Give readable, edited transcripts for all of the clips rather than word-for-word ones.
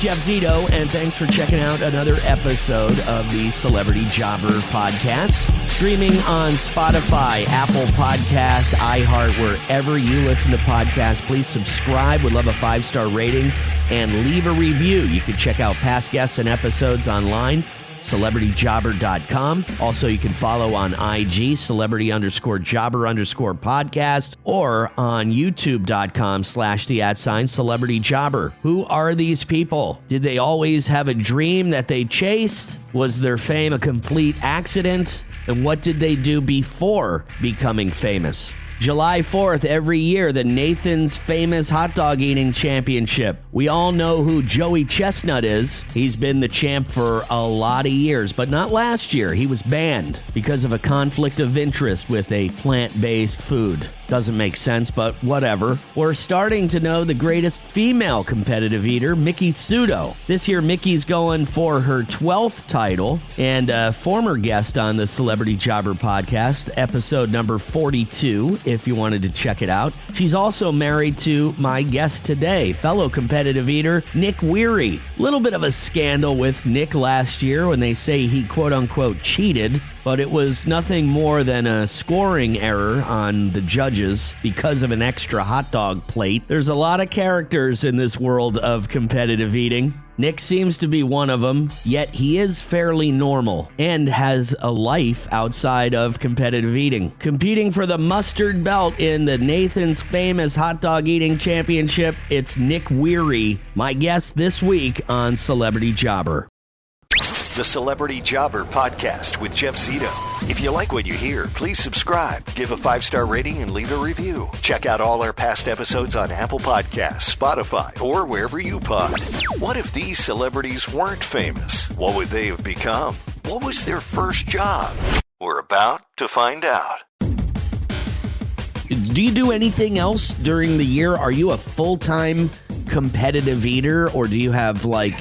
Jeff Zito, and thanks for checking out another episode of the Celebrity Jobber Podcast. Streaming on Spotify, Apple Podcast, iHeart, wherever you listen to podcasts. Please subscribe. Would love a 5-star rating and leave a review. You can check out past guests and episodes online, celebrityjobber.com. Also, you can follow on IG, celebrity_jobber_podcast, or on youtube.com/celebrityjobber. Who are these people? Did they always have a dream that they chased? Was their fame a complete accident? And what did they do before becoming famous? July 4th, every year, the Nathan's Famous Hot Dog Eating Championship. We all know who Joey Chestnut is. He's been the champ for a lot of years, but not last year. He was banned because of a conflict of interest with a plant-based food. Doesn't make sense, but whatever. We're starting to know the greatest female competitive eater, Miki Sudo. This year, Miki's going for her 12th title, and a former guest on the Celebrity Jobber Podcast, episode number 42, if you wanted to check it out. She's also married to my guest today, fellow competitive eater, Nick Wehry. Little bit of a scandal with Nick last year when they say he quote-unquote cheated, but it was nothing more than a scoring error on the judges because of an extra hot dog plate. There's a lot of characters in this world of competitive eating. Nick seems to be one of them, yet he is fairly normal and has a life outside of competitive eating. Competing for the mustard belt in the Nathan's Famous Hot Dog Eating Championship, it's Nick Wehry, my guest this week on Celebrity Jobber. The Celebrity Jobber Podcast with Jeff Zito. If you like what you hear, please subscribe, give a 5-star rating, and leave a review. Check out all our past episodes on Apple Podcasts, Spotify, or wherever you pod. What if these celebrities weren't famous? What would they have become? What was their first job? We're about to find out. Do you do anything else during the year? Are you a full-time competitive eater, or do you have like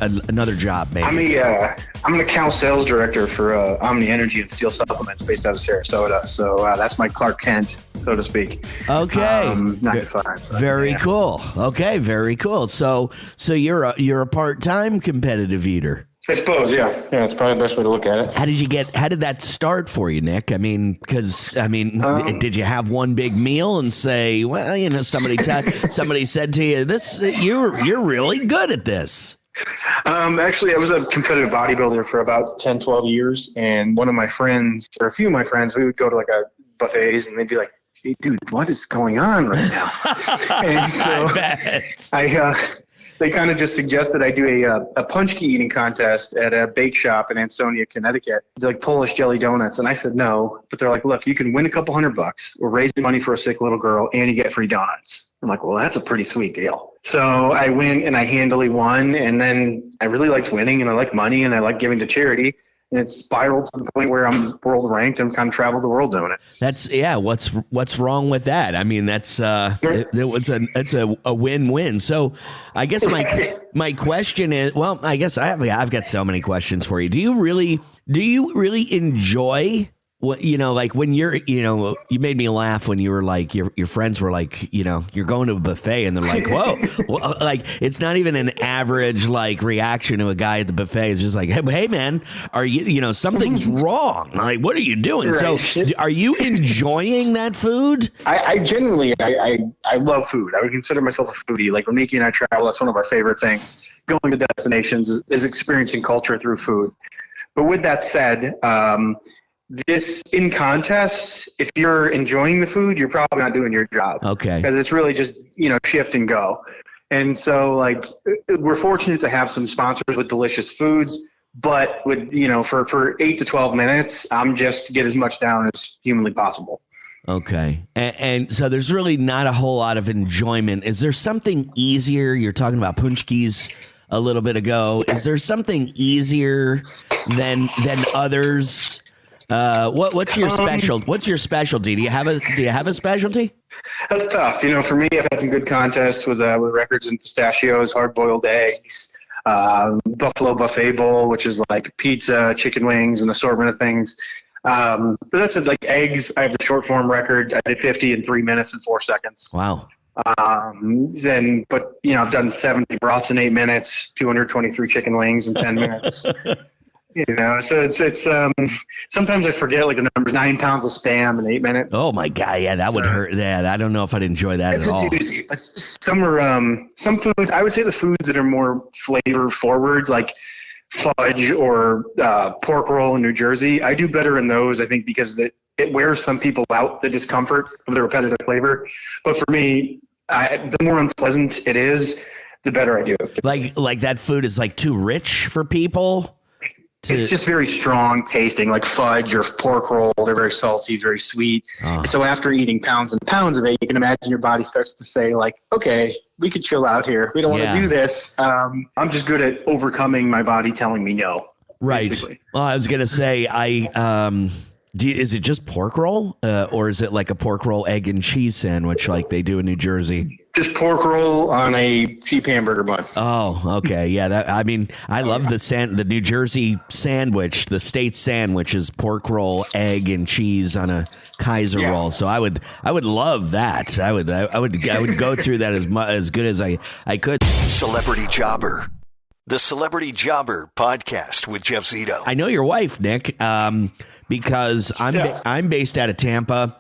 another job? Maybe I'm an account sales director for Omni Energy and Steel Supplements based out of Sarasota. So that's my Clark Kent, so to speak. Okay, 9 to 5. So, very cool. Okay, very cool. So you're a part-time competitive eater. I suppose, yeah. It's probably the best way to look at it. How did that start for you, Nick? Did you have one big meal and say, well, somebody said to you, this, you're really good at this? Actually, I was a competitive bodybuilder for about 10, 12 years. And one of my friends, or a few of my friends, we would go to like a buffets and they'd be like, hey, dude, what is going on right now? And so I bet. They kind of just suggested I do a punch key eating contest at a bake shop in Ansonia, Connecticut. They're like Polish jelly donuts. And I said no. But they're like, look, you can win a couple $100. We're raising money for a sick little girl and you get free donuts. I'm like, well, that's a pretty sweet deal. So I win and I handily won. And then I really liked winning and I like money and I like giving to charity. And it's spiraled to the point where I'm world ranked and kind of traveled the world doing it. What's wrong with that? I mean, it's a win-win. So I guess my question is, well, I guess I've got so many questions for you. Do you really enjoy what, like when you're, you made me laugh when you were like, your friends were like, you're going to a buffet and they're like, whoa, well, like it's not even an average like reaction to a guy at the buffet. It's just like, hey man, are you, something's wrong. Like, what are you doing? Right. So are you enjoying that food? I genuinely, I love food. I would consider myself a foodie. Like when Miki and I travel, that's one of our favorite things. Going to destinations is experiencing culture through food. But with that said, this in contests, if you're enjoying the food, you're probably not doing your job. Okay. Because it's really just, shift and go. And so like we're fortunate to have some sponsors with delicious foods, but with, for 8 to 12 minutes, I'm just get as much down as humanly possible. Okay. And so there's really not a whole lot of enjoyment. Is there something easier? You're talking about punchkis a little bit ago. Is there something easier than others? What's your What's your specialty? Do you have a specialty? That's tough. For me, I've had some good contests with records in pistachios, hard-boiled eggs, Buffalo Buffet Bowl, which is like pizza, chicken wings, an assortment of things. But that's it, like eggs. I have the short form record. I did 50 in 3 minutes and 4 seconds. Wow. But I've done 70 brats in 8 minutes, 223 chicken wings in 10 minutes. So it's sometimes I forget like the numbers, 9 pounds of Spam in 8 minutes. Oh my God. Yeah, that would hurt. Yeah, I don't know if I'd enjoy that at all. Some foods, I would say the foods that are more flavor forward, like fudge or pork roll in New Jersey, I do better in those, I think, because it wears some people out, the discomfort of the repetitive flavor. But for me, the more unpleasant it is, the better I do. Like that food is like too rich for people? It's just very strong tasting, like fudge or pork roll. They're very salty, very sweet. So after eating pounds and pounds of it, you can imagine your body starts to say, like, okay, we could chill out here. We don't want to do this. I'm just good at overcoming my body telling me no. Right. Basically. Well, I was going to say, is it just pork roll or is it like a pork roll, egg and cheese sandwich like they do in New Jersey? Just pork roll on a cheap hamburger bun. Oh, okay. Yeah. I love the New Jersey sandwich. The state sandwich is pork roll, egg and cheese on a Kaiser roll. So I would love that. I would go through that as good as I could. Celebrity Jobber. The Celebrity Jobber podcast with Jeff Zito. I know your wife, Nick, because I'm based out of Tampa,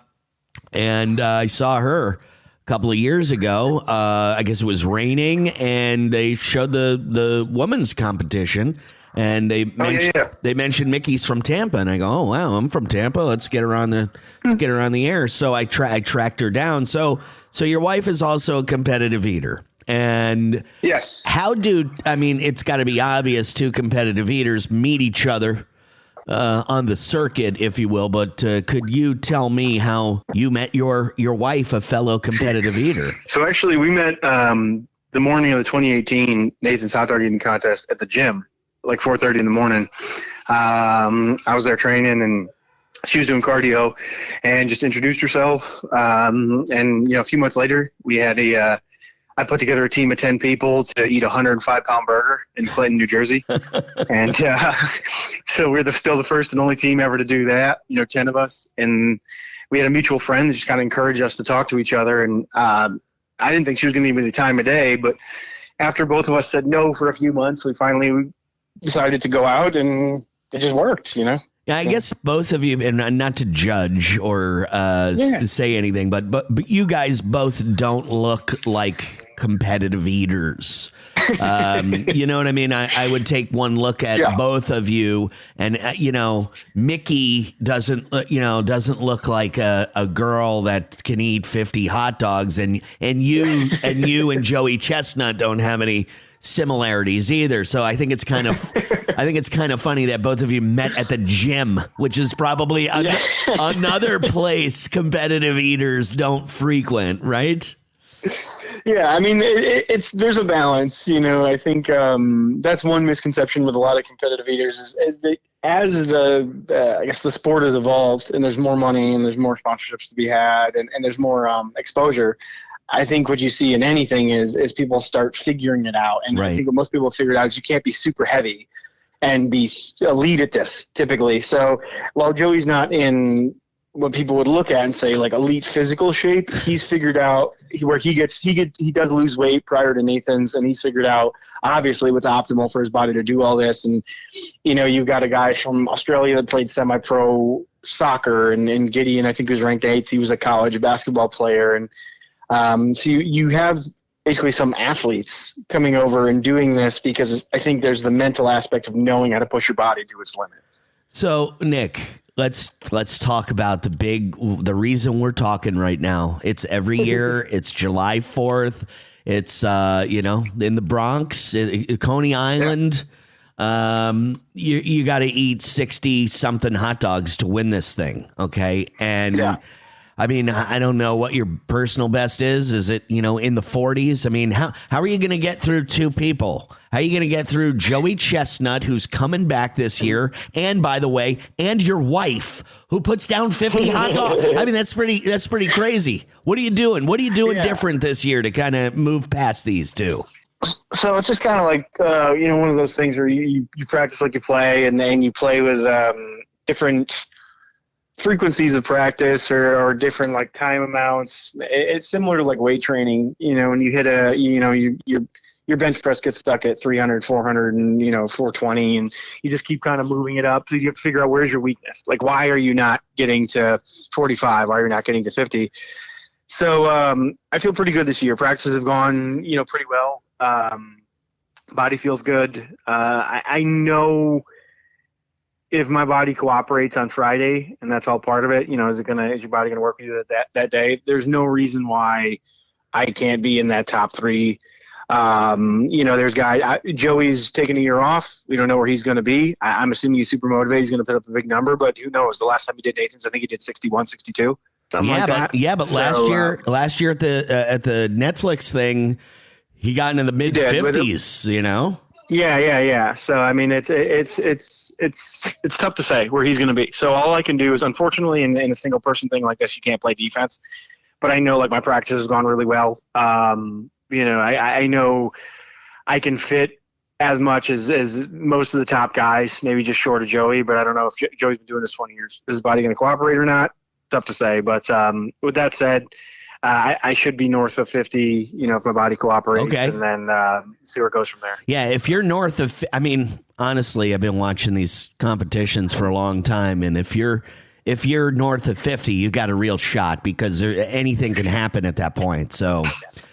and I saw her a couple of years ago. I guess it was raining, and they showed the women's competition, and they mentioned Mickey's from Tampa, and I go, oh wow, I'm from Tampa. Let's get her on the air. So I tracked her down. So your wife is also a competitive eater. And yes, it's got to be obvious two competitive eaters meet each other on the circuit, if you will. But could you tell me how you met your wife, a fellow competitive eater? So actually, we met the morning of the 2018 Nathan's hot dog eating contest at the gym, like 4:30 in the morning. I was there training, and she was doing cardio, and just introduced herself. And a few months later, we had I put together a team of 10 people to eat a 105-pound burger in Clinton, New Jersey. And so we're still the first and only team ever to do that, 10 of us. And we had a mutual friend that just kind of encouraged us to talk to each other. And I didn't think she was going to give me the time of day. But after both of us said no for a few months, we finally decided to go out, and it just worked, Yeah, I guess both of you, and not to judge or say anything, but you guys both don't look like competitive eaters. You know what I mean? I would take one look at both of you, and Mickey doesn't look like a girl that can eat 50 hot dogs, and you and Joey Chestnut don't have any similarities either. So I think it's kind of funny that both of you met at the gym, which is probably another place competitive eaters don't frequent, right? Yeah, I mean, there's a balance, I think that's one misconception with a lot of competitive eaters is that as the sport has evolved and there's more money and there's more sponsorships to be had and there's more exposure, I think what you see in anything is people start figuring it out. And I think what most people have figured out is you can't be super heavy and be elite at this typically. So while Joey's not in what people would look at and say like elite physical shape, he's figured out where he does lose weight prior to Nathan's, and he's figured out obviously what's optimal for his body to do all this. And you've got a guy from Australia that played semi-pro soccer, and Gideon, I think, was ranked 8th. He was a college basketball player, and so you have basically some athletes coming over and doing this because I think there's the mental aspect of knowing how to push your body to its limit. So Nick, let's talk about the reason we're talking right now. It's every year. It's July 4th. It's in the Bronx, Coney Island. You got to eat 60 something hot dogs to win this thing. Okay. And I mean, I don't know what your personal best is. Is it, in the 40s? I mean, how are you going to get through two people? How are you going to get through Joey Chestnut, who's coming back this year, and by the way, and your wife, who puts down 50 hot dogs? I mean, that's pretty crazy. What are you doing? What are you doing different this year to kind of move past these two? So it's just kind of like, one of those things where you practice like you play, and then you play with different frequencies of practice or different like time amounts. It's similar to like weight training, when you hit your bench press gets stuck at 300, 400 and 420, and you just keep kind of moving it up. So you have to figure out where's your weakness. Like, why are you not getting to 45? Why are you not getting to 50? So I feel pretty good this year. Practices have gone, pretty well. Body feels good. I know if my body cooperates on Friday, and that's all part of it, is your body gonna work with you that day? There's no reason why I can't be in that top 3. There's guys. Joey's taking a year off. We don't know where he's going to be. I'm assuming he's super motivated. He's going to put up a big number, but who knows? The last time he did Nathan's, I think he did 61, 62. Something like that. But last year at the Netflix thing, he got into the mid 50s. Yeah. So I mean, it's tough to say where he's going to be. So all I can do is, unfortunately, in a single person thing like this, you can't play defense. But I know like my practice has gone really well. I know I can fit as much as most of the top guys, maybe just short of Joey, but I don't know if Joey's been doing this 20 years. Is his body going to cooperate or not? Tough to say. But with that said, I should be north of 50, if my body cooperates, and then see where it goes from there. Yeah, if you're north of, honestly, I've been watching these competitions for a long time, and if you're north of 50, you got a real shot because anything can happen at that point. So,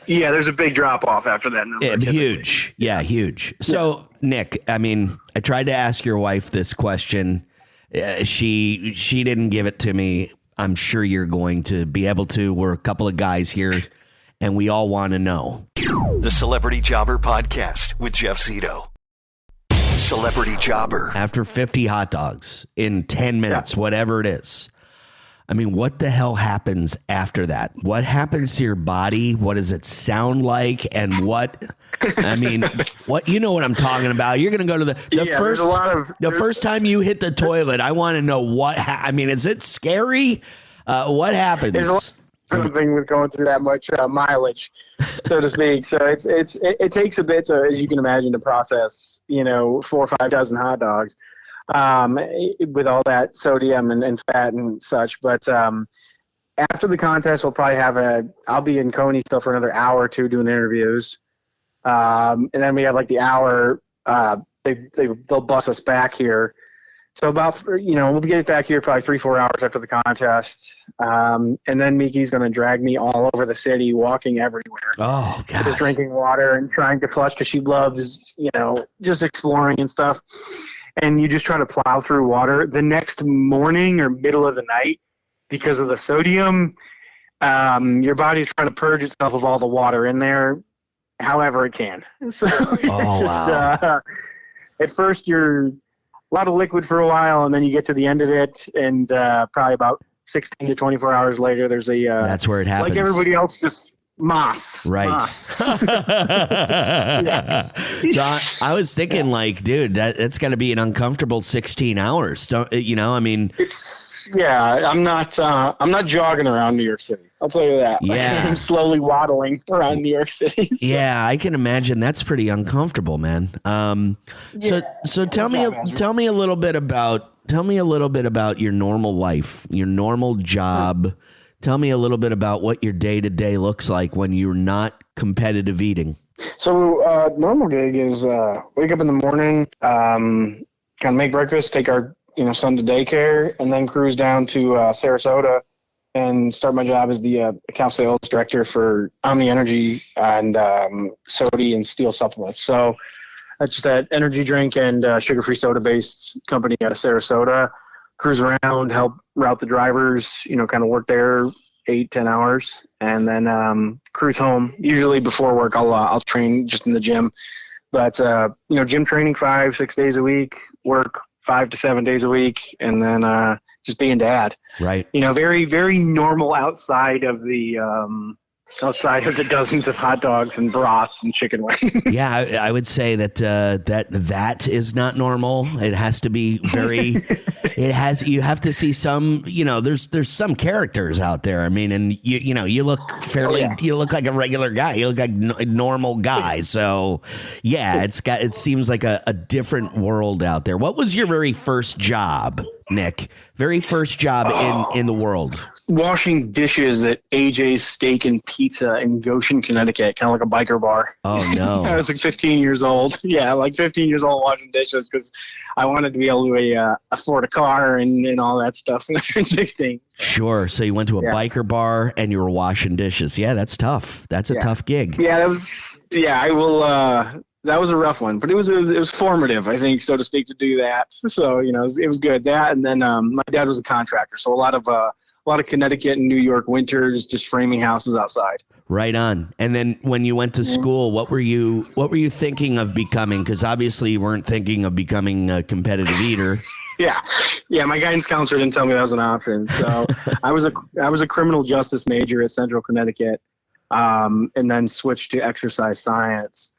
yeah, there's a big drop off after that number. Huge. Yeah, huge. So, Nick, I tried to ask your wife this question. She didn't give it to me. I'm sure you're going to be able to. We're a couple of guys here, and we all want to know. The Celebrity Jobber Podcast with Jeff Zito. Celebrity Jobber. After 50 hot dogs in 10 minutes, whatever it is. What the hell happens after that? What happens to your body? What does it sound like? And what you know what I'm talking about. You're going to go to the first time you hit the toilet. I want to know what, is it scary? What happens? Thing with going through that much mileage, so to speak. So it takes a bit to, as you can imagine, to process 4,000 or 5,000 hot dogs with all that sodium and fat and such. But after the contest, we'll probably I'll be in Coney still for another hour or two doing interviews, and then we have like the hour. They'll bus us back here. So about, we'll get back here probably 3-4 hours after the contest. And then Miki's going to drag me all over the city, walking everywhere. Oh, God. Just drinking water and trying to flush because she loves, just exploring and stuff. And you just try to plow through water. The next morning or middle of the night, because of the sodium, your body's trying to purge itself of all the water in there however it can. So wow. At first you're a lot of liquid for a while, and then you get to the end of it, and probably about 16 to 24 hours later, there's that's where it happens. Like everybody else, just moss. Right. Moss. Yeah. So I was thinking, dude, that's got to be an uncomfortable 16 hours. Don't It's I'm not jogging around New York City. I'll tell you that. Yeah. I'm slowly waddling around New York City. So. Yeah, I can imagine that's pretty uncomfortable, man. So tell me a little bit about your normal life, your normal job. Tell me a little bit about what your day-to-day looks like when you're not competitive eating. So normal gig is wake up in the morning, kind of make breakfast, take our son to daycare, and then cruise down to Sarasota and start my job as the account sales director for Omni Energy and Sodi and Steel supplements. So that's just that energy drink and sugar-free soda-based company out of Sarasota. Cruise around, help route the drivers, kind of work there 8-10 hours, and then cruise home. Usually before work, I'll train just in the gym, but gym training 5-6 days a week, work 5 to 7 days a week, and then just being dad. Right. Very, very normal outside of the dozens of hot dogs and broths and chicken wings. Yeah, I would say that is not normal. It has to be very. You have to see some. There's some characters out there. And you look fairly. Oh, yeah. You look like a regular guy. You look like a normal guy. So, yeah, it seems like a different world out there. What was your very first job? Nick? Very first job in the world. Washing dishes at AJ's Steak and Pizza in Goshen, Connecticut, kind of like a biker bar. Oh, no. I was like 15 years old. Yeah, like 15 years old washing dishes because I wanted to be able to afford a car and all that stuff when I was 16. Sure. So you went to a biker bar and you were washing dishes. Yeah, that's tough. That's a tough gig. Yeah, that was a rough one, but it was formative, I think, so to speak, to do that. So, it was good. That, and then my dad was a contractor, so a lot of Connecticut and New York winters, just framing houses outside. Right on. And then when you went to school, what were you thinking of becoming? Because obviously you weren't thinking of becoming a competitive eater. Yeah. My guidance counselor didn't tell me that was an option. So I was a criminal justice major at Central Connecticut, and then switched to exercise science.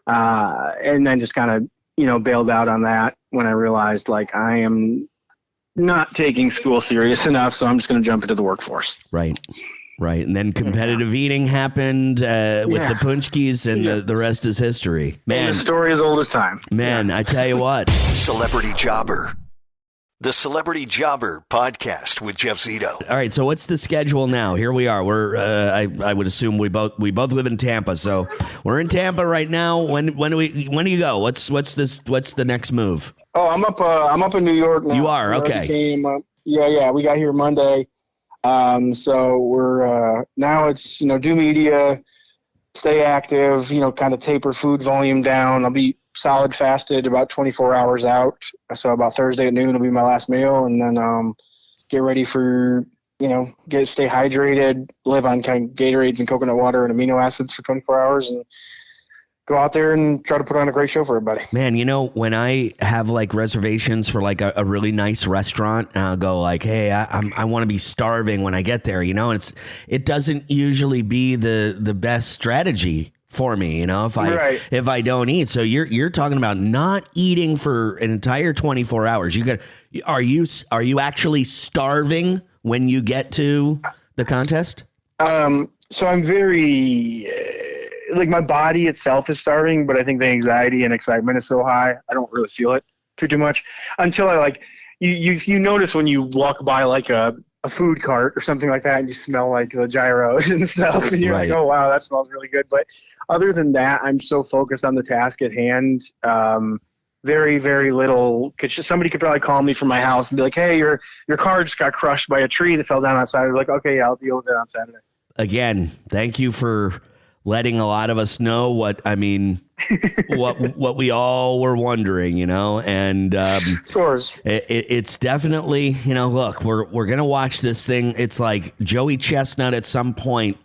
And then just kind of, bailed out on that when I realized like I am not taking school serious enough. So I'm just going to jump into the workforce. Right. And then competitive eating happened with the punchkis, and the rest is history. Man, and the story as old as time. Man, I tell you what. Celebrity Jobber. The Celebrity Jobber podcast with Jeff Zito. All right, so what's the schedule now? Here we are. We're I would assume we both live in Tampa, so we're in Tampa right now. When do you go? What's the next move? Oh, I'm up in New York now. You are? Okay. We got here Monday. So we're now it's do media, stay active, kind of taper food volume down. I'll be solid fasted about 24 hours out. So about Thursday at noon will be my last meal, and then get ready for stay hydrated, live on kind of Gatorades and coconut water and amino acids for 24 hours, and go out there and try to put on a great show for everybody. Man, when I have like reservations for like a really nice restaurant, and I'll go like, hey, I want to be starving when I get there, and it doesn't usually be the best strategy for me, if I don't eat. So you're talking about not eating for an entire 24 hours. Are you actually starving when you get to the contest? So I'm very like my body itself is starving, but I think the anxiety and excitement is so high, I don't really feel it too much until I like you notice when you walk by like a food cart or something like that and you smell like the gyros and stuff and you're like, oh wow, that smells really good. But other than that, I'm so focused on the task at hand. Very, very little, because somebody could probably call me from my house and be like, hey, your car just got crushed by a tree that fell down outside. I'm like, okay, yeah, I'll deal with it on Saturday. Again, thank you for letting a lot of us know what we all were wondering, and scores. It's definitely, look, we're gonna watch this thing. It's like Joey Chestnut at some point.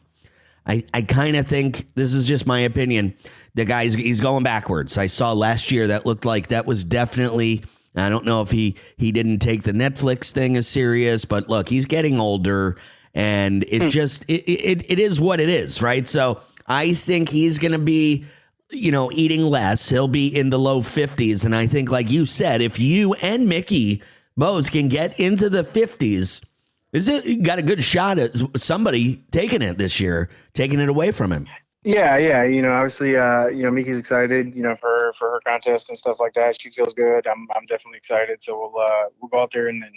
I kind of think, this is just my opinion, the guy's he's going backwards. I saw last year that looked like that was definitely, I don't know if he didn't take the Netflix thing as serious, but look, he's getting older, and it just it is what it is, right? So I think he's going to be, eating less. He'll be in the low 50s. And I think, like you said, if you and Mickey both can get into the 50s, you got a good shot at somebody taking it this year, taking it away from him. Yeah. Obviously, Mickey's excited, for her contest and stuff like that. She feels good. I'm definitely excited. So we'll go out there and then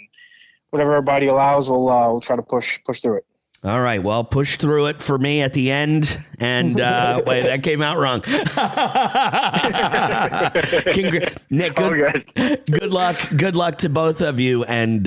whatever our body allows, we'll try to push through it. All right, well, push through it for me at the end, and wait, that came out wrong. Nick, good luck to both of you, and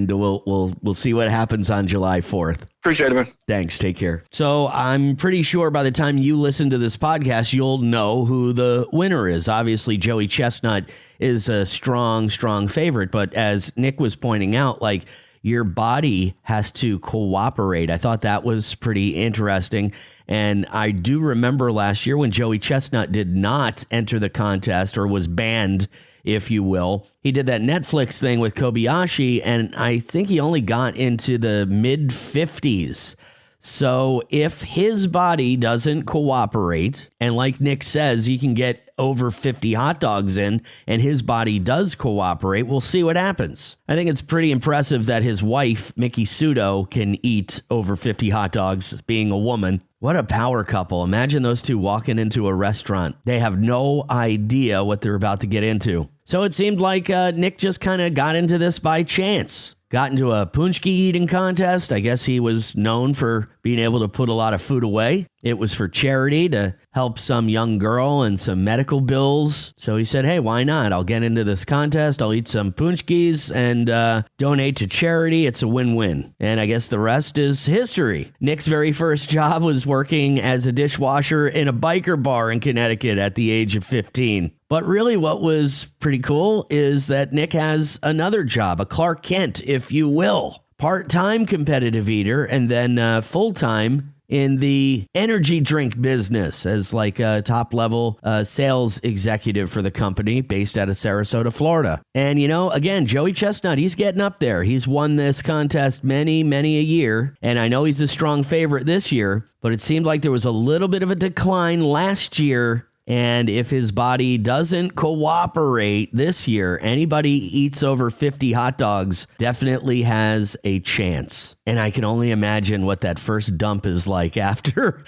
we'll see what happens on July 4th. Appreciate it, man. Thanks. Take care. So I'm pretty sure by the time you listen to this podcast, you'll know who the winner is. Obviously, Joey Chestnut is a strong favorite, but as Nick was pointing out, like, your body has to cooperate. I thought that was pretty interesting. And I do remember last year when Joey Chestnut did not enter the contest, or was banned, if you will. He did that Netflix thing with Kobayashi, and I think he only got into the mid 50s. So if his body doesn't cooperate, and like Nick says, he can get over 50 hot dogs in, and his body does cooperate, we'll see what happens. I think it's pretty impressive that his wife, Mickey Zito, can eat over 50 hot dogs, being a woman. What a power couple. Imagine those two walking into a restaurant. They have no idea what they're about to get into. So it seemed like Nick just kind of got into this by chance. Got into a punchki eating contest. I guess he was known for being able to put a lot of food away. It was for charity to help some young girl and some medical bills. So he said, hey, why not? I'll get into this contest. I'll eat some punchkis and donate to charity. It's a win-win. And I guess the rest is history. Nick's very first job was working as a dishwasher in a biker bar in Connecticut at the age of 15. But really what was pretty cool is that Nick has another job, a Clark Kent, if you will. Part-time competitive eater and then full-time in the energy drink business as like a top-level sales executive for the company based out of Sarasota, Florida. And, you know, again, Joey Chestnut, he's getting up there. He's won this contest many a year. And I know he's a strong favorite this year, but it seemed like there was a little bit of a decline last year. And if his body doesn't cooperate this year, anybody eats over 50 hot dogs definitely has a chance. And I can only imagine what that first dump is like after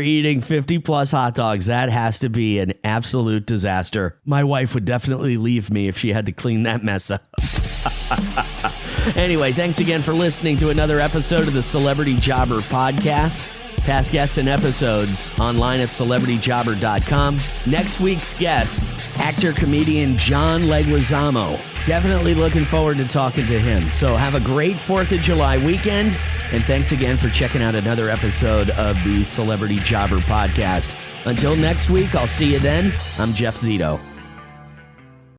eating 50 plus hot dogs. That has to be an absolute disaster. My wife would definitely leave me if she had to clean that mess up. Anyway, thanks again for listening to another episode of the Celebrity Jobber Podcast. Past guests and episodes online at celebrityjobber.com. Next week's guest, actor-comedian John Leguizamo. Definitely looking forward to talking to him. So have a great 4th of July weekend. And thanks again for checking out another episode of the Celebrity Jobber Podcast. Until next week, I'll see you then. I'm Jeff Zito.